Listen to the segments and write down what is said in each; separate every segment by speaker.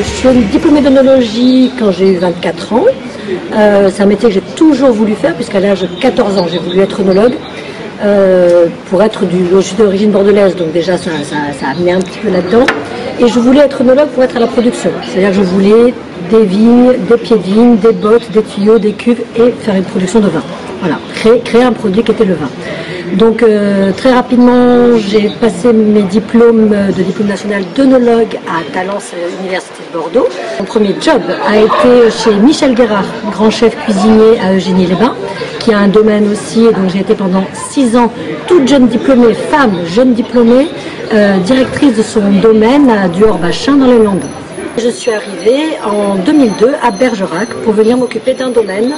Speaker 1: Je suis diplômée d'œnologie quand j'ai eu 24 ans. C'est un métier que j'ai toujours voulu faire, puisqu'à l'âge de 14 ans, j'ai voulu être œnologue. Je suis d'origine bordelaise, donc déjà ça a amené un petit peu là-dedans. Et je voulais être œnologue pour être à la production. C'est-à-dire que je voulais des vignes, des pieds de vigne, des bottes, des tuyaux, des cuves et faire une production de vin. Voilà, créer un produit qui était le vin. Donc très rapidement, j'ai passé mes diplômes de diplôme national d'œnologue à Talence, Université de Bordeaux. Mon premier job a été chez Michel Guérard, grand chef cuisinier à Eugénie-les-Bains, qui a un domaine aussi. Donc j'ai été pendant 6 ans toute jeune diplômée, femme jeune diplômée, directrice de son domaine à Duhors-Bachin dans les Landes. Je suis arrivée en 2002 à Bergerac pour venir m'occuper d'un domaine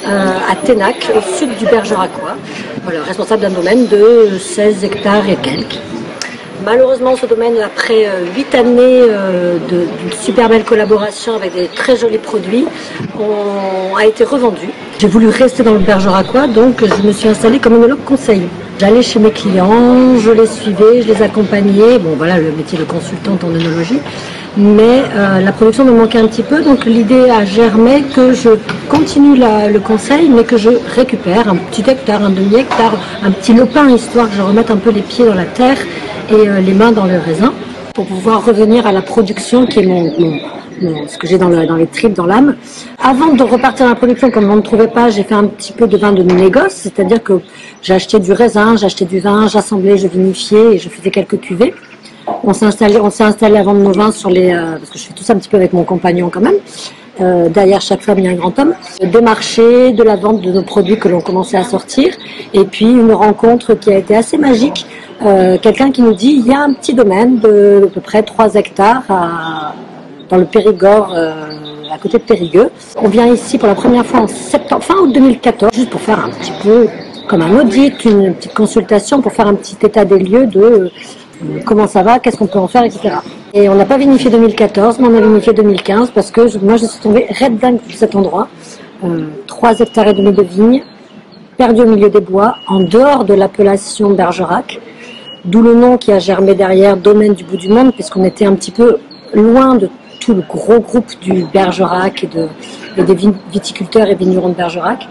Speaker 1: à Ténac, au sud du Bergeracois. Voilà, responsable d'un domaine de 16 hectares et quelques. Malheureusement, ce domaine, après 8 années d'une super belle collaboration avec des très jolis produits, a été revendu. J'ai voulu rester dans le Bergeracois, donc je me suis installée comme œnologue conseil. J'allais chez mes clients, je les suivais, je les accompagnais. Bon, voilà le métier de consultante en œnologie. Mais la production me manquait un petit peu, donc l'idée a germé que je continue le conseil, mais que je récupère un petit hectare, un demi-hectare, un petit lopin, histoire que je remette un peu les pieds dans la terre et les mains dans le raisin, pour pouvoir revenir à la production qui est ce que j'ai dans les tripes, dans l'âme. Avant de repartir à la production, comme on ne trouvait pas, j'ai fait un petit peu de vin de négoce, c'est-à-dire que j'achetais du raisin, j'achetais du vin, j'assemblais, je vinifiais et je faisais quelques cuvées. On s'est installé à vendre nos vins parce que je fais tout ça un petit peu avec mon compagnon quand même. Derrière chaque femme, il y a un grand homme. Des marchés, de la vente de nos produits que l'on commençait à sortir. Et puis une rencontre qui a été assez magique. Quelqu'un qui nous dit, il y a un petit domaine de à peu près 3 hectares dans le Périgord, à côté de Périgueux. On vient ici pour la première fois en fin août 2014, juste pour faire un petit peu comme un audit, une petite consultation, pour faire un petit état des lieux de comment ça va, qu'est-ce qu'on peut en faire, etc. Et on n'a pas vinifié 2014, mais on a vinifié 2015 parce que moi je suis tombée red dingue de cet endroit. 3 hectares et demi de vignes, perdu au milieu des bois, en dehors de l'appellation Bergerac, d'où le nom qui a germé derrière, domaine du bout du monde, puisqu'on était un petit peu loin de tout le gros groupe du Bergerac et des viticulteurs et vignerons de Bergerac.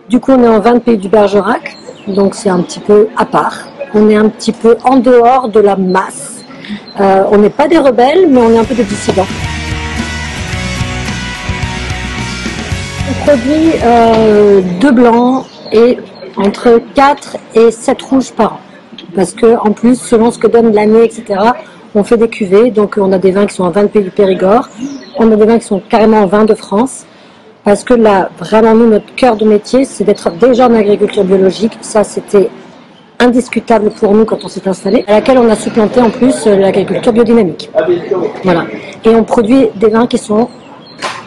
Speaker 1: Du coup on est en 20 pays du Bergerac, donc c'est un petit peu à part. On est un petit peu en dehors de la masse. On n'est pas des rebelles, mais on est un peu des dissidents. On produit 2 blancs et entre 4 et 7 rouges par an. Parce que en plus, selon ce que donne l'année, etc., on fait des cuvées. Donc on a des vins qui sont en vin de pays du Périgord. On a des vins qui sont carrément en vin de France. Parce que là, vraiment, nous, notre cœur de métier, c'est d'être déjà en agriculture biologique. Ça, c'était indiscutable pour nous quand on s'est installé, à laquelle on a supplanté en plus l'agriculture biodynamique. Voilà. Et on produit des vins qui sont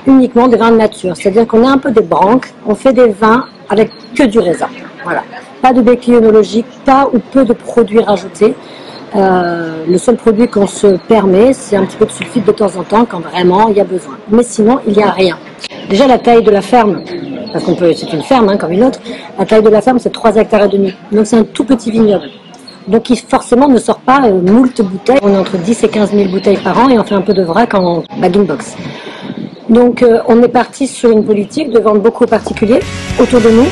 Speaker 1: uniquement des vins de nature, c'est-à-dire qu'on a un peu des branques, on fait des vins avec que du raisin. Voilà. Pas de béquille œnologique, pas ou peu de produits rajoutés. Le seul produit qu'on se permet, c'est un petit peu de sulfite de temps en temps quand vraiment il y a besoin. Mais sinon, il n'y a rien. Déjà, la taille de la ferme, parce c'est une ferme comme une autre, la taille de la ferme c'est 3 hectares et demi. Donc c'est un tout petit vignoble. Donc qui forcément ne sort pas moult bouteilles. On est entre 10 et 15 000 bouteilles par an et on fait un peu de vrac en bagging box. Donc on est parti sur une politique de vendre beaucoup aux particuliers autour de nous.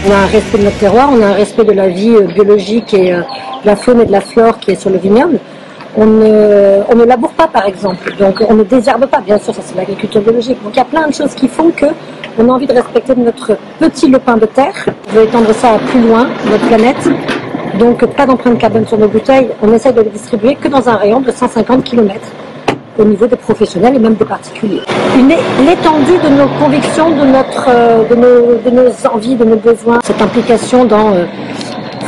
Speaker 1: On a un respect de notre terroir, on a un respect de la vie biologique et de la faune et de la flore qui est sur le vignoble. On ne laboure pas, par exemple, donc on ne désherbe pas, bien sûr, ça c'est l'agriculture biologique. Donc il y a plein de choses qui font qu'on a envie de respecter notre petit lopin de terre. On veut étendre ça plus loin, notre planète. Donc pas d'empreinte carbone sur nos bouteilles, on essaie de les distribuer que dans un rayon de 150 km au niveau des professionnels et même des particuliers. L'étendue de nos convictions, de nos envies, de nos besoins, cette implication dans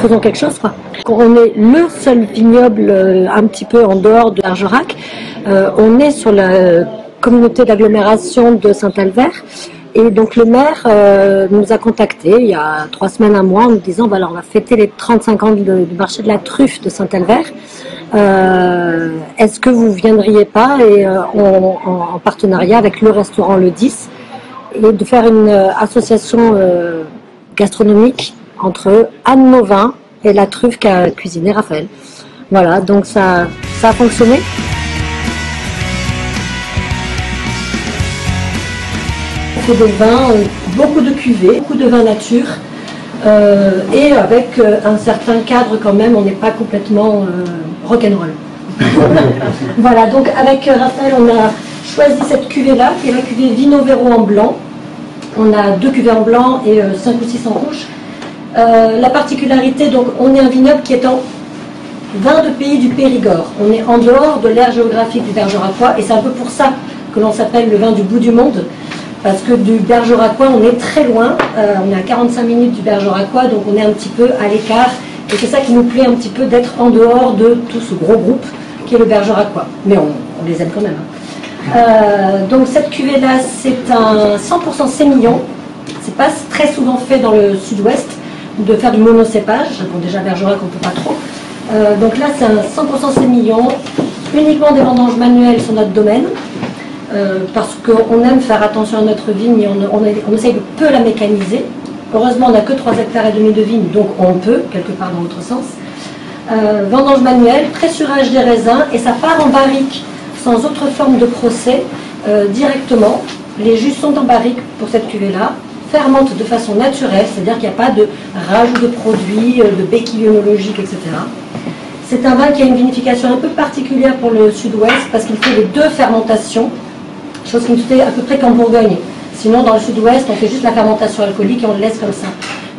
Speaker 1: faisons quelque chose, quoi. On est le seul vignoble un petit peu en dehors de Bergerac. On est sur la communauté d'agglomération de Saint-Albert. Et donc le maire nous a contactés il y a 3 semaines, un mois, en nous disant on va fêter les 35 ans du marché de la truffe de Saint-Albert. Est-ce que vous viendriez pas en partenariat avec le restaurant Le 10 et de faire une association gastronomique entre Anne Mauvin et la truffe qu'a cuisinée Raphaël. Voilà, donc ça a fonctionné. On fait des vins, beaucoup de cuvées, beaucoup de vins nature, et avec un certain cadre quand même, on n'est pas complètement rock'n'roll. Voilà, donc avec Raphaël, on a choisi cette cuvée-là, qui est la cuvée Vino Vero en blanc. On a 2 cuvées en blanc et 5 ou 6 en rouge. La particularité, donc, on est un vignoble qui est en vin de pays du Périgord. On est en dehors de l'aire géographique du Bergeracois, et c'est un peu pour ça que l'on s'appelle le vin du bout du monde, parce que du Bergeracois, on est très loin. On est à 45 minutes du Bergeracois, donc on est un petit peu à l'écart, et c'est ça qui nous plaît un petit peu, d'être en dehors de tout ce gros groupe qui est le Bergeracois. Mais on les aime quand même. Donc cette cuvée-là, c'est un 100% sémillon. C'est pas très souvent fait dans le sud-ouest de faire du monocépage. Bon, déjà Bergerac, on peut pas trop. Donc là, c'est un 100% sémillon, uniquement des vendanges manuelles sur notre domaine, parce qu'on aime faire attention à notre vigne et on essaye de peu la mécaniser. Heureusement, on n'a que 3,5 hectares de vigne, donc on peut, quelque part dans l'autre sens. Vendange manuelle, pressurage des raisins, et ça part en barrique, sans autre forme de procès, directement. Les jus sont en barrique pour cette cuvée-là, fermentent de façon naturelle, c'est-à-dire qu'il n'y a pas de rajout de produits, de béquilles œnologiques, etc. C'est un vin qui a une vinification un peu particulière pour le sud-ouest, parce qu'il fait les 2 fermentations, chose qui ne se fait à peu près qu'en Bourgogne. Sinon, dans le sud-ouest, on fait juste la fermentation alcoolique et on le laisse comme ça.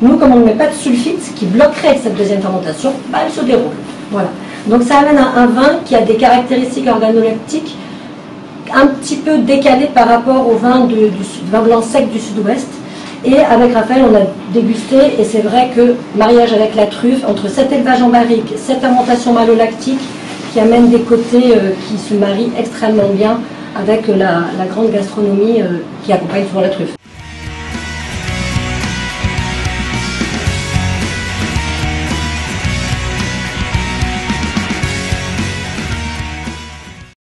Speaker 1: Nous, comme on ne met pas de sulfite qui bloquerait cette deuxième fermentation, bah, elle se déroule. Voilà. Donc ça amène à un vin qui a des caractéristiques organoleptiques un petit peu décalées par rapport au vin vin blanc sec du sud-ouest. Et avec Raphaël, on a dégusté, et c'est vrai que mariage avec la truffe, entre cet élevage en barrique, cette fermentation malolactique, qui amène des côtés qui se marient extrêmement bien avec la grande gastronomie qui accompagne souvent la truffe.